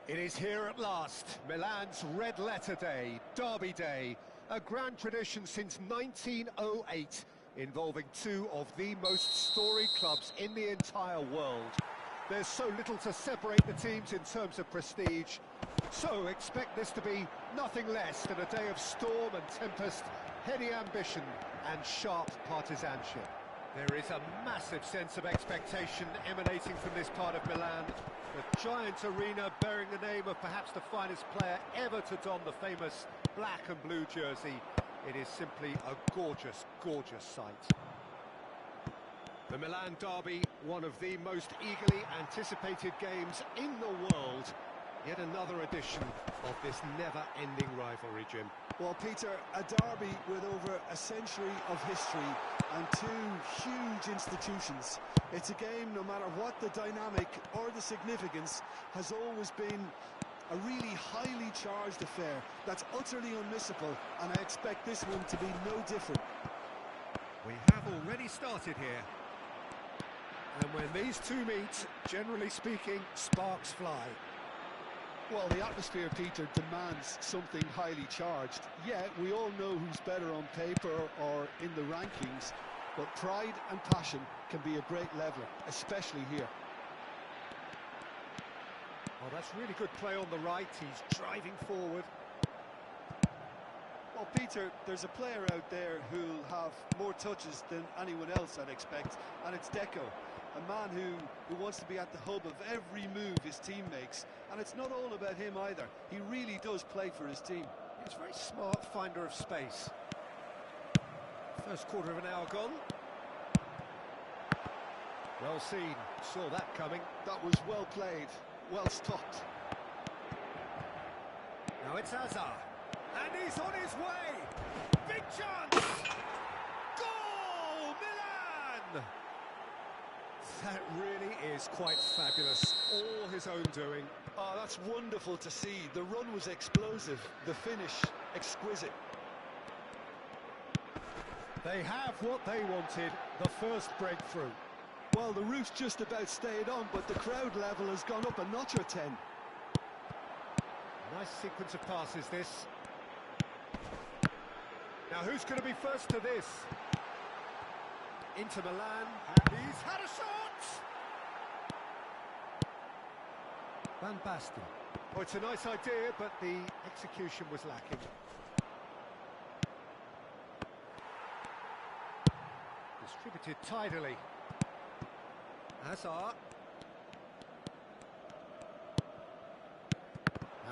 It is here at last, Milan's Red Letter Day, Derby Day, a grand tradition since 1908, involving two of the most storied clubs in the entire world. There's so little to separate the teams in terms of prestige, so expect this to be nothing less than a day of storm and tempest, heady ambition and sharp partisanship. There is a massive sense of expectation emanating from this part of Milan. The giant arena bearing the name of perhaps the finest player ever to don the famous black and blue jersey. It is simply a gorgeous, gorgeous sight. The Milan derby, one of the most eagerly anticipated games in the world. Yet another edition of this never-ending rivalry, Jim. Well, Peter, a derby with over a century of history and two huge institutions. It's a game, no matter what the dynamic or the significance, has always been a really highly charged affair that's utterly unmissable, and I expect this one to be no different. We have already started here. And when these two meet, generally speaking, sparks fly. Well, the atmosphere, Peter, demands something highly charged. Yeah, we all know who's better on paper or in the rankings, but pride and passion can be a great leveler, especially here. Oh, that's really good play on the right. He's driving forward. Well, Peter, there's a player out there who'll have more touches than anyone else, I'd expect, and it's Deco. A man who wants to be at the hub of every move his team makes. And it's not all about him either. He really does play for his team. He's a very smart finder of space. First quarter of an hour gone. Well seen. Saw that coming. That was well played. Well stopped. Now it's Hazard. And he's on his way. Big chance. Goal! Milan! That really is quite fabulous. All his own doing. Oh, that's wonderful to see. The run was explosive. The finish, exquisite. They have what they wanted, the first breakthrough. Well, the roof's just about stayed on, but the crowd level has gone up a notch or 10. Nice sequence of passes, this. Now, who's going to be first to this? Into Milan, and he's had a shot! Van Basten. Oh, it's a nice idea, but the execution was lacking. Distributed tidily. Hazard.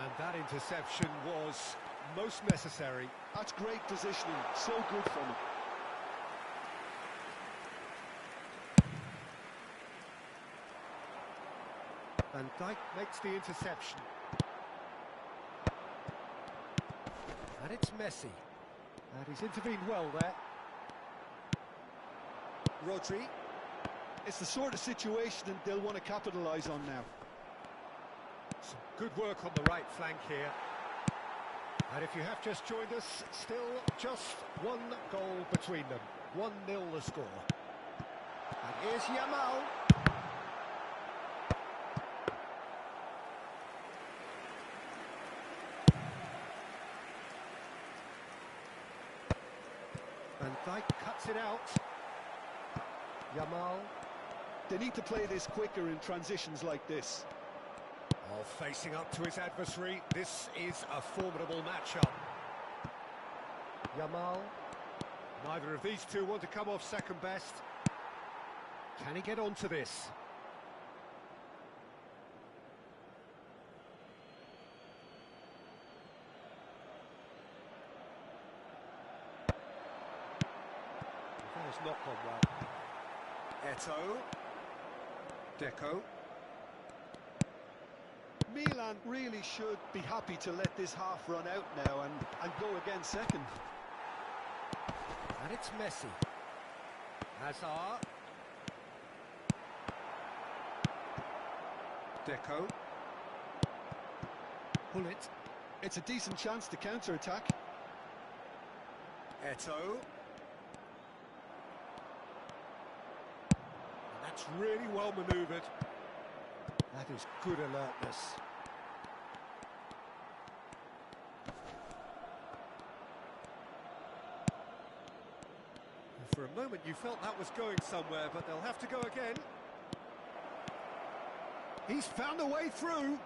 And that interception was most necessary. That's great positioning, so good from him. Van Dijk makes the interception. And it's Messi. And he's intervened well there. Rodri. It's the sort of situation that they'll want to capitalise on now. Some good work on the right flank here. And if you have just joined us, still just one goal between them. 1-0 the score. And here's Yamal. Van Dijk cuts it out. Yamal. They need to play this quicker in transitions like this. Oh, facing up to his adversary, this is a formidable matchup. Yamal. Neither of these two want to come off second best. Can he get onto this? That has not gone well. Eto'o. Deco. Milan really should be happy to let this half run out now and go again second. And it's Messi. Hazard. Deco. Pull it. It's a decent chance to counter-attack. Eto'o. That's really well manoeuvred. That is good alertness. For a moment you felt that was going somewhere, but they'll have to go again. He's found a way through.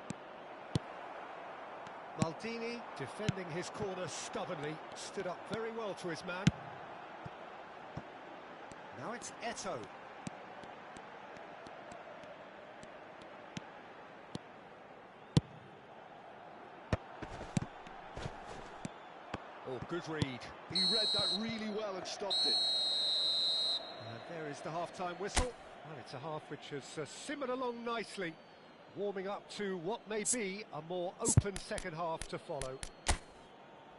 Maldini, defending his corner stubbornly, stood up very well to his man. Now it's Eto'o. Oh, good read. He read that really well and stopped it. And there is the half-time whistle. Well, it's a half which has simmered along nicely, warming up to what may be a more open second half to follow.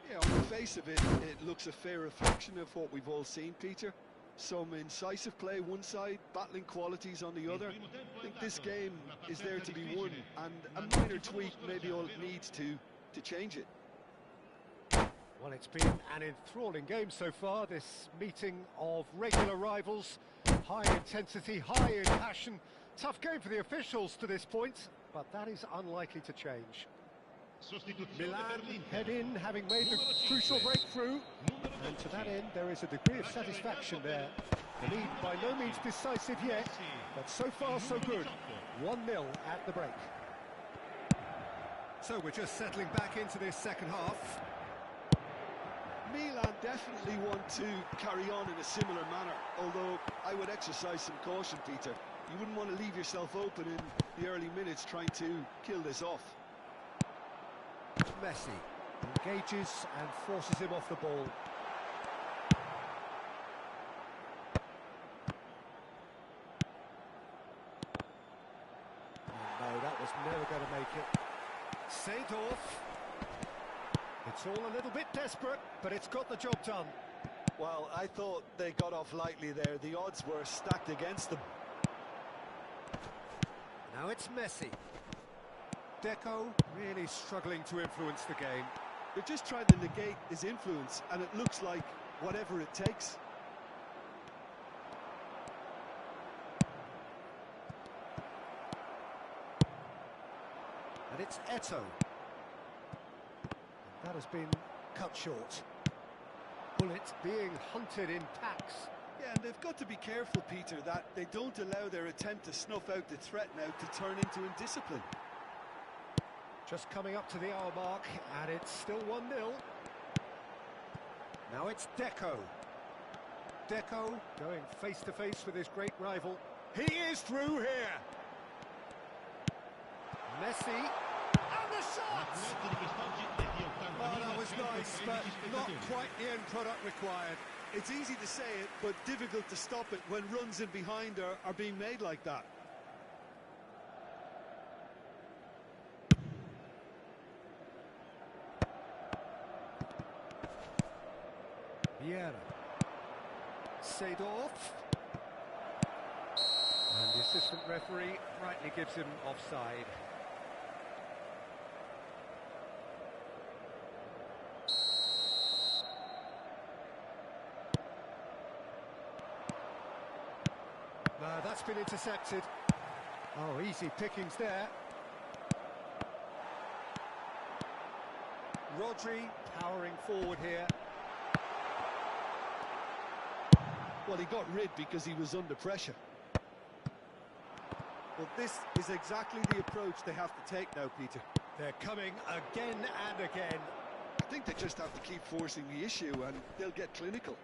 Yeah, on the face of it, it looks a fair reflection of what we've all seen, Peter. Some incisive play one side, battling qualities on the other. I think this game is there to be won, and a minor tweak may be all it needs to change it. Well, it's been an enthralling game so far, this meeting of regular rivals. High intensity, high in passion. Tough game for the officials to this point, but that is unlikely to change. Milan head in, having made the crucial breakthrough, and to that end there is a degree of satisfaction there. The lead by no means decisive yet, but so far so good. 1-0 at the break. So we're just settling back into this second half. Milan definitely want to carry on in a similar manner, although I would exercise some caution, Peter. You wouldn't want to leave yourself open in the early minutes trying to kill this off. Messi engages and forces him off the ball. Oh, no, that was never going to make it. Seedorf. It's all a little bit desperate, but it's got the job done. Well, I thought they got off lightly there. The odds were stacked against them. Now it's Messi. Deco really struggling to influence the game. They're just trying to negate his influence, and it looks like whatever it takes. And it's Eto'o. That has been cut short. Bullet being hunted in packs. Yeah, and they've got to be careful, Peter, that they don't allow their attempt to snuff out the threat now to turn into indiscipline. Just coming up to the hour mark, and it's still 1-0. Now it's Deco. Deco going face-to-face with his great rival. He is through here. Messi. And the shot! Oh, that was nice, but not quite the end product required. It's easy to say it, but difficult to stop it when runs in behind are being made like that. Vieira. Seedorf. And the assistant referee rightly gives him offside. That's been intercepted. Oh, easy pickings there. Rodri powering forward here. Well, he got rid because he was under pressure. Well, this is exactly the approach they have to take now, Peter. They're coming again and again. I think they just have to keep forcing the issue and they'll get clinical.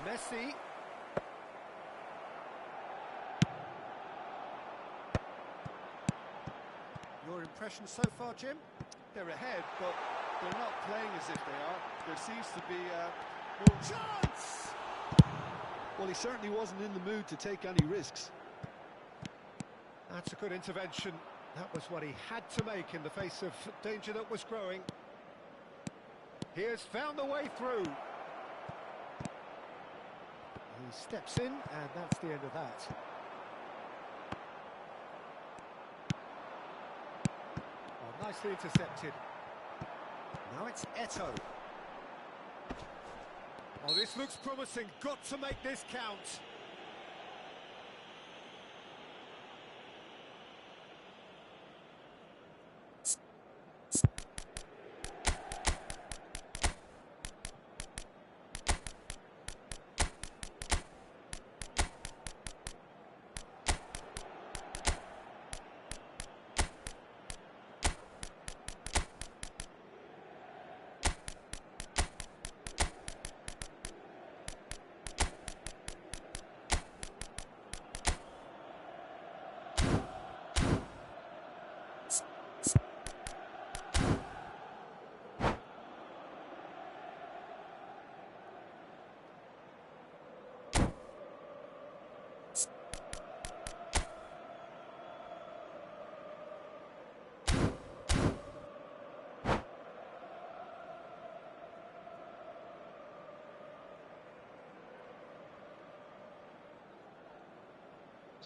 Messi. Your impression so far, Jim? They're ahead, but they're not playing as if they are. There seems to be more chance! Well, he certainly wasn't in the mood to take any risks. That's a good intervention. That was what he had to make in the face of danger that was growing. He has found the way through. He steps in, and that's the end of that. Oh, nicely intercepted. Now it's Eto'o. Oh, this looks promising. Got to make this count.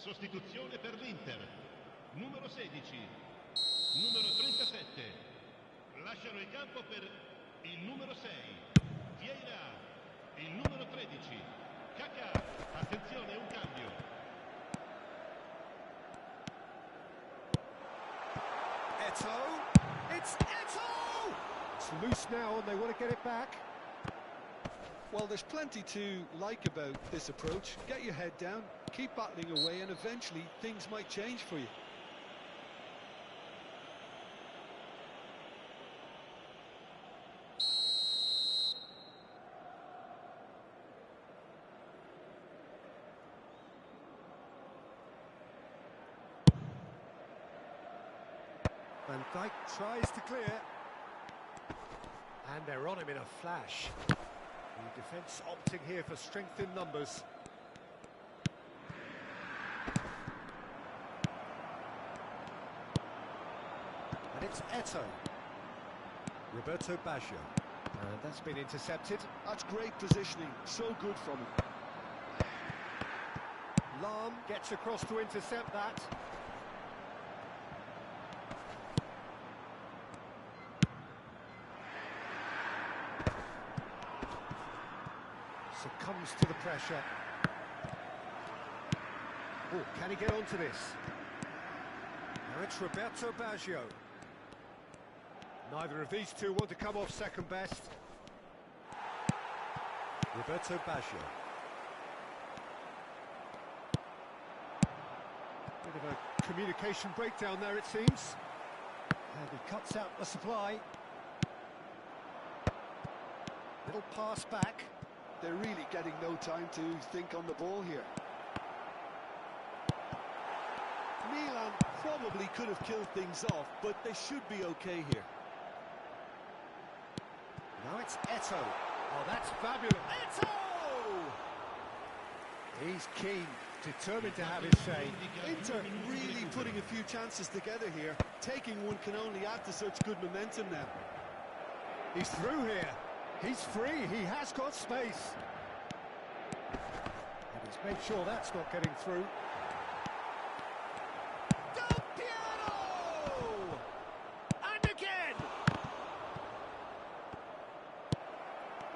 Sostituzione per l'Inter. Numero 16, numero 37. Lasciano il campo per il numero 6. Vieira, il numero 13. Kaká, attenzione, un cambio. It's Eto! It's loose now and they want to get it back. Well, there's plenty to like about this approach. Get your head down, keep battling away, and eventually things might change for you. Van Dijk tries to clear. And they're on him in a flash. The defence opting here for strength in numbers. And it's Eto. Roberto Baggio. And that's been intercepted. That's great positioning, so good from him. Lam gets across to intercept that. Succumbs to the pressure. Oh, can he get onto this? Now it's Roberto Baggio. Neither of these two want to come off second best. Roberto Baggio. Bit of a communication breakdown there, it seems. And he cuts out the supply. Little pass back. They're really getting no time to think on the ball here. Milan probably could have killed things off, but they should be okay here. Now it's Eto. Oh, that's fabulous. Eto! He's keen, determined to have his say. Inter really putting a few chances together here. Taking one can only add to such good momentum now. He's through here. He's free. He has got space. And he's made sure that's not getting through. Del Piero! And again!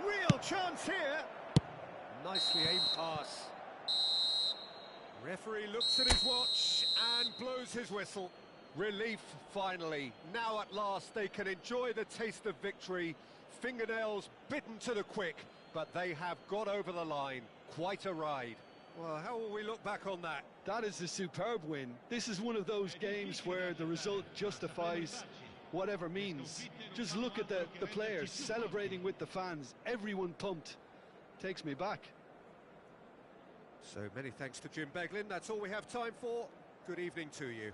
Real chance here. Nicely aimed pass. Referee looks at his watch and blows his whistle. Relief, finally. Now at last they can enjoy the taste of victory. Fingernails bitten to the quick, but they have got over the line. Quite a ride. Well, how will we look back on that? That is a superb win. This is one of those games where the result justifies whatever means. Just look at the players celebrating with the fans. Everyone pumped. Takes me back. So many thanks to Jim Beglin. That's all we have time for. Good evening to you.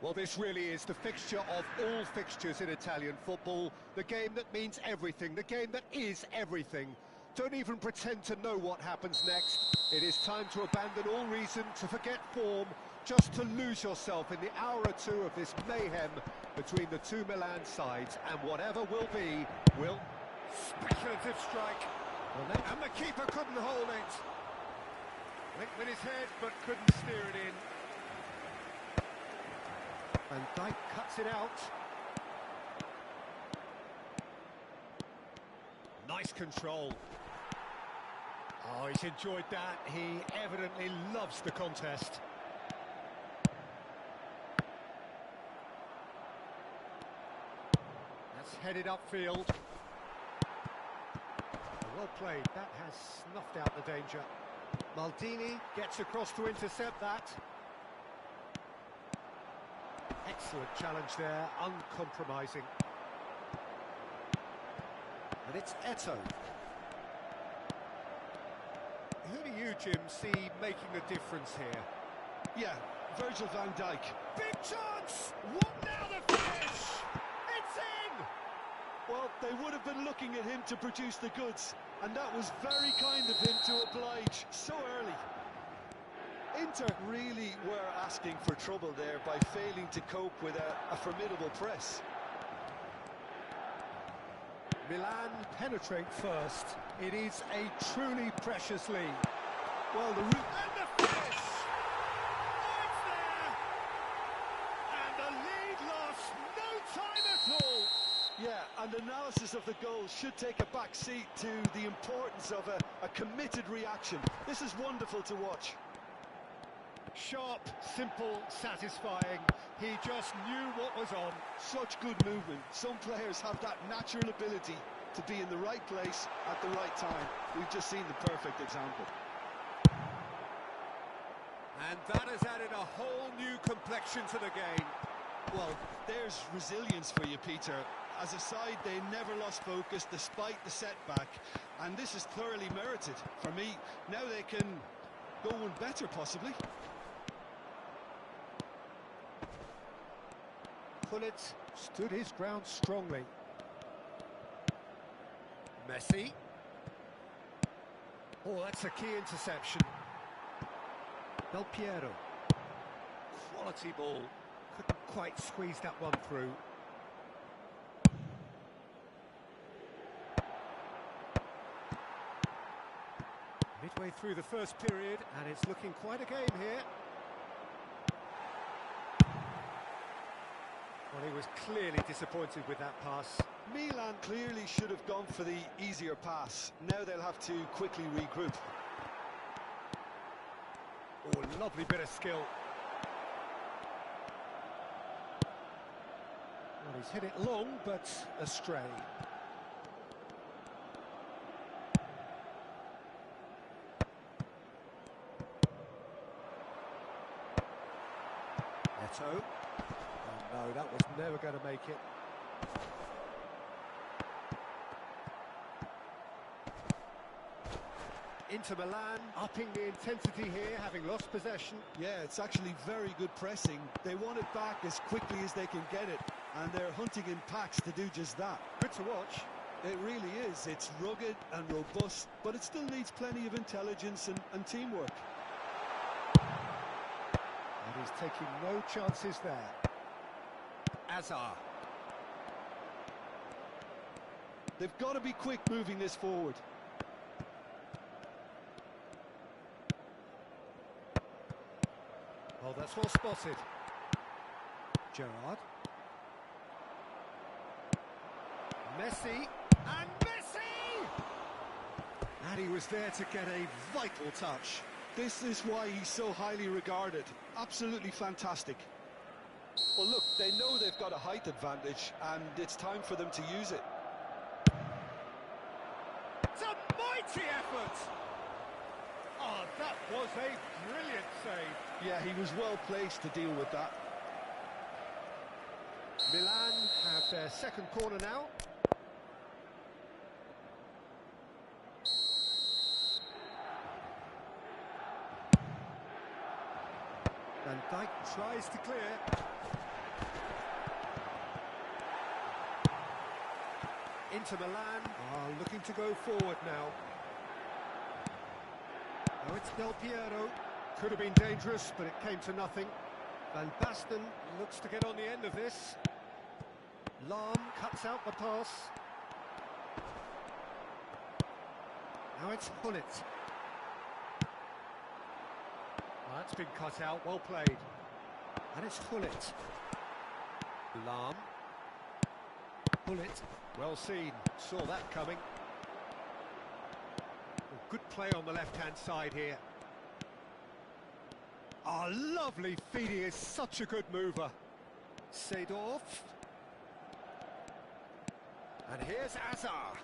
Well, this really is the fixture of all fixtures in Italian football. The game that means everything, the game that is everything. Don't even pretend to know what happens next. It is time to abandon all reason, to forget form, just to lose yourself in the hour or two of this mayhem between the two Milan sides. And whatever will be, will... Speculative strike. And the keeper couldn't hold it. Linked with his head, but couldn't steer it in. Van Dijk cuts it out. Nice control. Oh, he's enjoyed that. He evidently loves the contest. That's headed upfield. Well played. That has snuffed out the danger. Maldini gets across to intercept that. Excellent challenge there, uncompromising. And it's Eto'o. Who do you, Jim, see making the difference here? Yeah, Virgil van Dijk. Big chance! What now, the finish? It's in! Well, they would have been looking at him to produce the goods, and that was very kind of him to oblige so early. Inter really were asking for trouble there by failing to cope with a formidable press. Milan penetrate first. It is a truly precious lead. Well, the route... And the finish! Oh, it's there! And the lead lost no time at all! Yeah, and analysis of the goal should take a back seat to the importance of a committed reaction. This is wonderful to watch. Sharp, simple, satisfying. He just knew what was on. Such good movement. Some players have that natural ability to be in the right place at the right time. We've just seen the perfect example. And that has added a whole new complexion to the game. Well, there's resilience for you, Peter. As a side, they never lost focus despite the setback. And this is thoroughly merited. For me, now they can go one better, possibly. Pullet stood his ground strongly. Messi. Oh, that's a key interception. Del Piero. Quality ball. Couldn't quite squeeze that one through. Midway through the first period, and it's looking quite a game here. Well, he was clearly disappointed with that pass. Milan clearly should have gone for the easier pass. Now they'll have to quickly regroup. Oh, lovely bit of skill. Well, he's hit it long, but astray. Eto'o. Oh, no, that was never going to make it. Inter Milan upping the intensity here, having lost possession. Yeah, it's actually very good pressing. They want it back as quickly as they can get it, and they're hunting in packs to do just that. Good to watch. It really is. It's rugged and robust, but it still needs plenty of intelligence and teamwork. And he's taking no chances there. Azar. They've got to be quick moving this forward. Well, that's well spotted. Gerrard. Messi. And Messi! And he was there to get a vital touch. This is why he's so highly regarded. Absolutely fantastic. Well, look, they know they've got a height advantage, and it's time for them to use it. It's a mighty effort! Oh, that was a brilliant save. Yeah, he was well placed to deal with that. Milan have their second corner now. Van Dijk tries to clear. Inter Milan are looking to go forward now. Now it's Del Piero. Could have been dangerous, but it came to nothing. Van Basten looks to get on the end of this. Lahm cuts out the pass. Now it's Gullit. That's been cut out, well played. And it's Gullit. Lahm. Gullit, well seen, saw that coming. Oh, good play on the left-hand side here. Ah, lovely feet, he is such a good mover. Seedorf. And here's Hazard.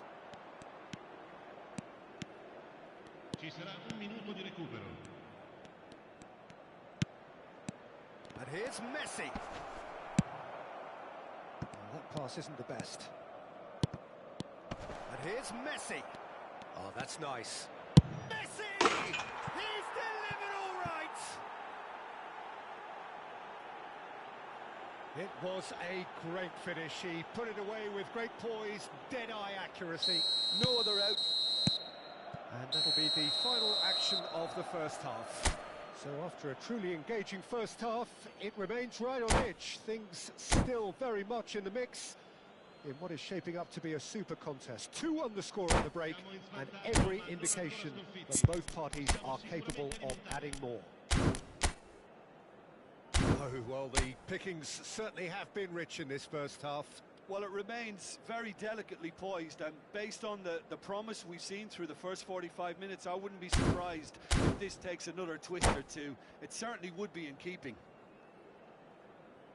Ci sarà un minuto di recupero. And here's Messi. Oh, that pass isn't the best. And here's Messi. Oh, that's nice. Messi! He's delivered all right! It was a great finish. He put it away with great poise, dead-eye accuracy. No other out. And that'll be the final action of the first half. So after a truly engaging first half, it remains right on edge. Things still very much in the mix in what is shaping up to be a super contest. 2 the score at the break, and every indication that both parties are capable of adding more. Oh, well, the pickings certainly have been rich in this first half. Well, it remains very delicately poised, and based on the promise we've seen through the first 45 minutes, I wouldn't be surprised if this takes another twist or two. It certainly would be in keeping.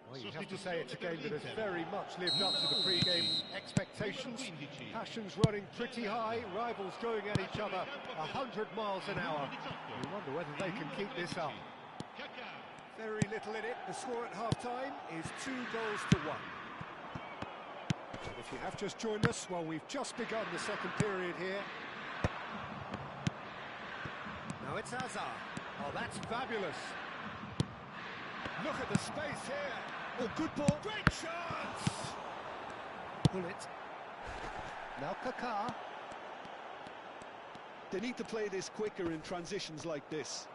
Well, you have to say it's a game that has very much lived up to the pre-game expectations. Passions running pretty high, rivals going at each other 100 miles an hour. You wonder whether they can keep this up. Very little in it. The score at half-time is 2-1. If you have just joined us, well, we've just begun the second period here. Now it's Hazard. Oh, that's fabulous. Look at the space here. Oh, good ball. Great chance. Gullit. Now Kaká. They need to play this quicker in transitions like this.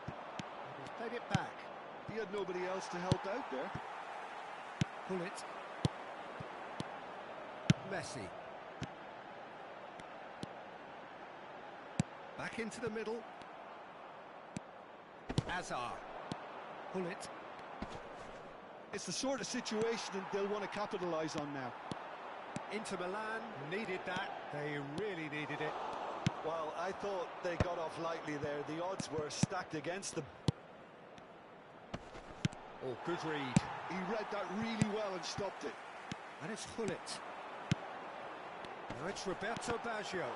He's played it back. He had nobody else to help out there. Gullit. Messi. Back into the middle. Hazard. Gullit. It's the sort of situation that they'll want to capitalise on now. Inter Milan needed that. They really needed it. Well, I thought they got off lightly there. The odds were stacked against them. Oh, good read. He read that really well and stopped it. And it's Gullit. Now it's Roberto Baggio.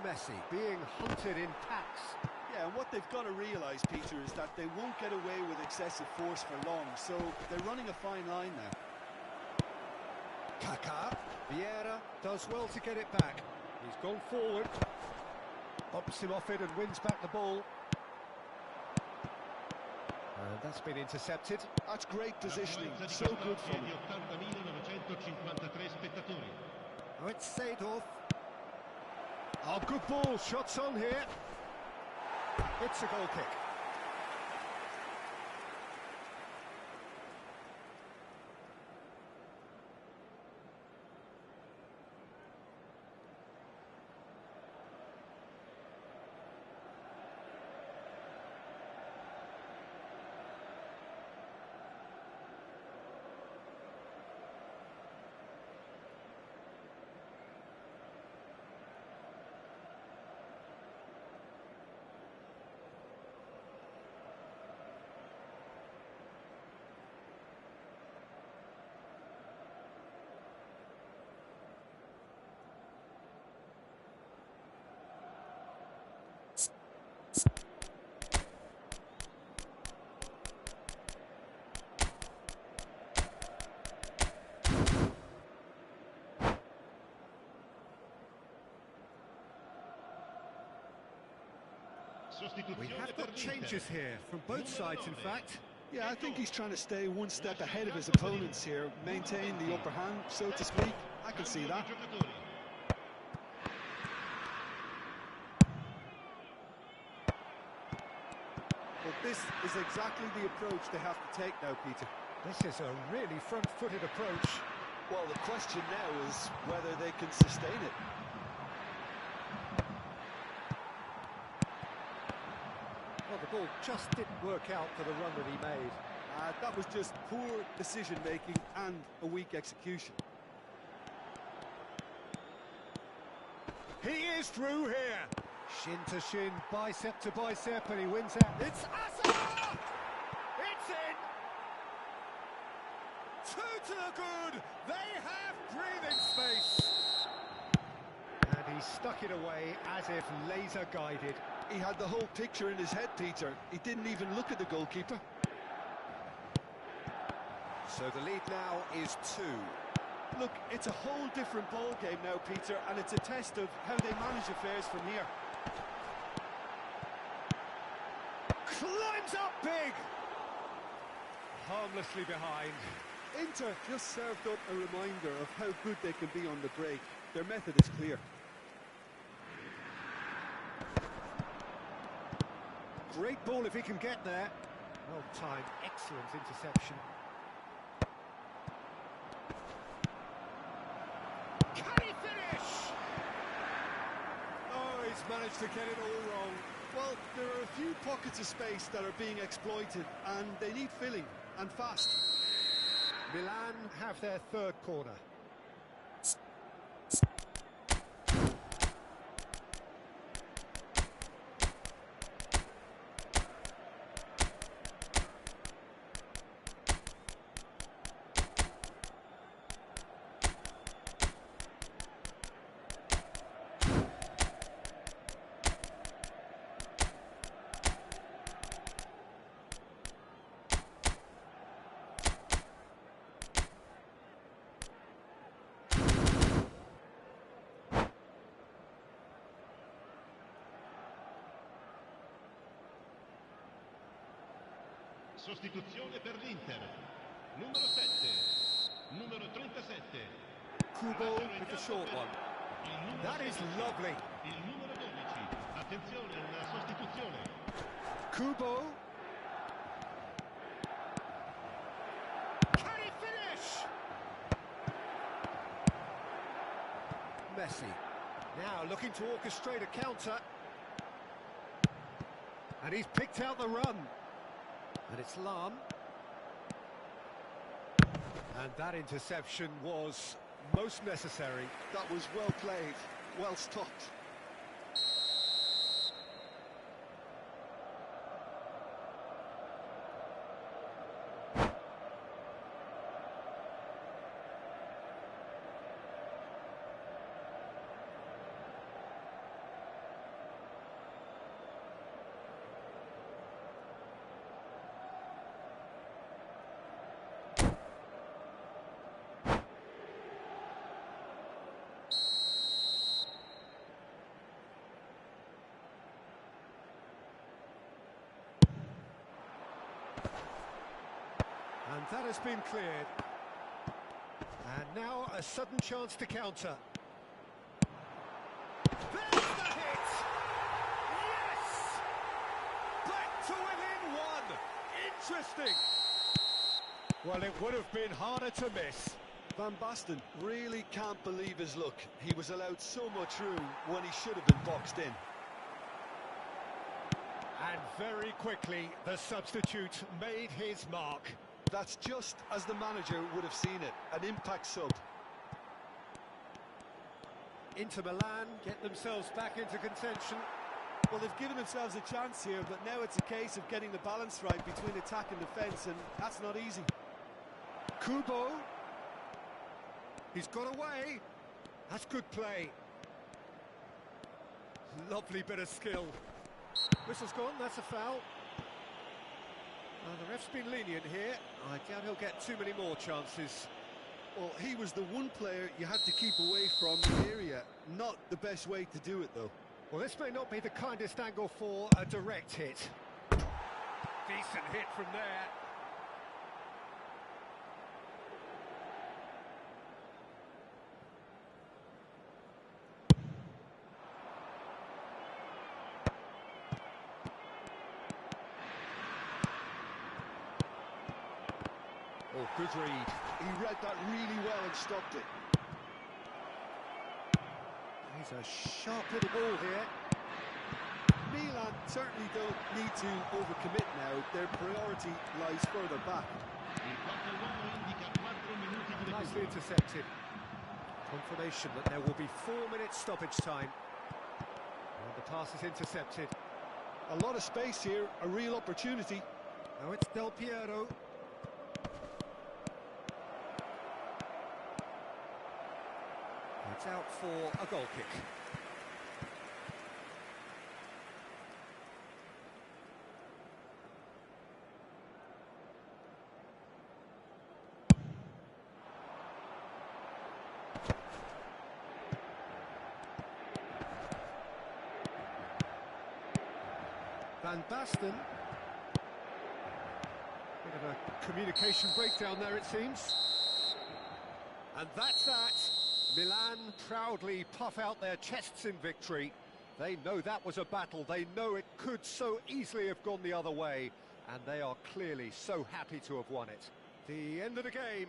Messi being hunted in packs. Yeah, and what they've got to realise, Peter, is that they won't get away with excessive force for long, so they're running a fine line now. Kaká. Vieira does well to get it back. He's gone forward. Bumps him off it and wins back the ball. And that's been intercepted. That's great positioning, so good from him. Oh, it's Seedorf. Oh, good ball, shots on here. It's a goal kick. We have got changes here from both sides, in fact. Yeah, I think he's trying to stay one step ahead of his opponents here, maintain the upper hand, so to speak. I can see Cambio that. di giocatori. But this is exactly the approach they have to take now, Peter. This is a really front-footed approach. Well, the question now is whether they can sustain it. Well, the ball just didn't work out for the run that he made. That was just poor decision-making and a weak execution. He is through here. Shin to shin, bicep to bicep, and he wins out. It's Asa! It's in! Two to the good. They have breathing space. And he stuck it away as if laser guided. He had the whole picture in his head, Peter. He didn't even look at the goalkeeper. So the lead now is 2. Look, it's a whole different ball game now, Peter, and it's a test of how they manage affairs from here. Climbs up big. Harmlessly behind. Inter just served up a reminder of how good they can be on the break. Their method is clear. Great ball if he can get there. Well timed, excellent interception. Can he finish? Oh, he's managed to get it all wrong. Well, there are a few pockets of space that are being exploited, and they need filling, and fast. Milan have their third corner. Sostituzione per l'Inter. Numero 7. Numero 37. Kubo with the short one. That is lovely. Il numero 12. Attenzione, una sostituzione. Kubo. Can he finish? Messi. Now looking to orchestrate a counter. And he's picked out the run. And it's Lam. And that interception was most necessary. That was well played, well stopped. And that has been cleared. And now a sudden chance to counter. There's the hit! Yes! Back to within one! Interesting! Well, it would have been harder to miss. Van Basten really can't believe his luck. He was allowed so much room when he should have been boxed in. And very quickly, the substitute made his mark. That's just as the manager would have seen it, an impact sub. Inter Milan get themselves back into contention. Well, they've given themselves a chance here, but now it's a case of getting the balance right between attack and defence, and that's not easy. Kubo. He's got away. That's good play. Lovely bit of skill. Whistle's gone, that's a foul. The ref's been lenient here. I doubt he'll get too many more chances. Well, he was the one player you had to keep away from the area. Not the best way to do it, though. Well, this may not be the kindest angle for a direct hit. Decent hit from there. Oh, good read. He read that really well and stopped it. He's a sharp little ball here. Milan certainly don't need to overcommit now. Their priority lies further back. Il quarto indica 4 minuti di Nicely recupero. intercepted. Confirmation that there will be 4 minutes stoppage time. And the pass is intercepted. A lot of space here, a real opportunity. Now it's Del Piero. It's out for a goal kick. Van Basten. Bit of a communication breakdown there, it seems. And that's that. Milan proudly puff out their chests in victory. They know that was a battle. They know it could so easily have gone the other way. And they are clearly so happy to have won it. The end of the game.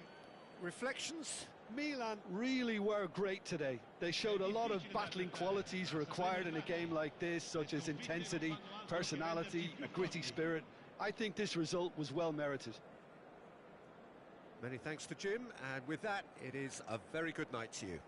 Reflections? Milan really were great today. They showed a lot of battling qualities required in a game like this, such as intensity, personality, a gritty spirit. I think this result was well merited. Many thanks to Jim, and with that, it is a very good night to you.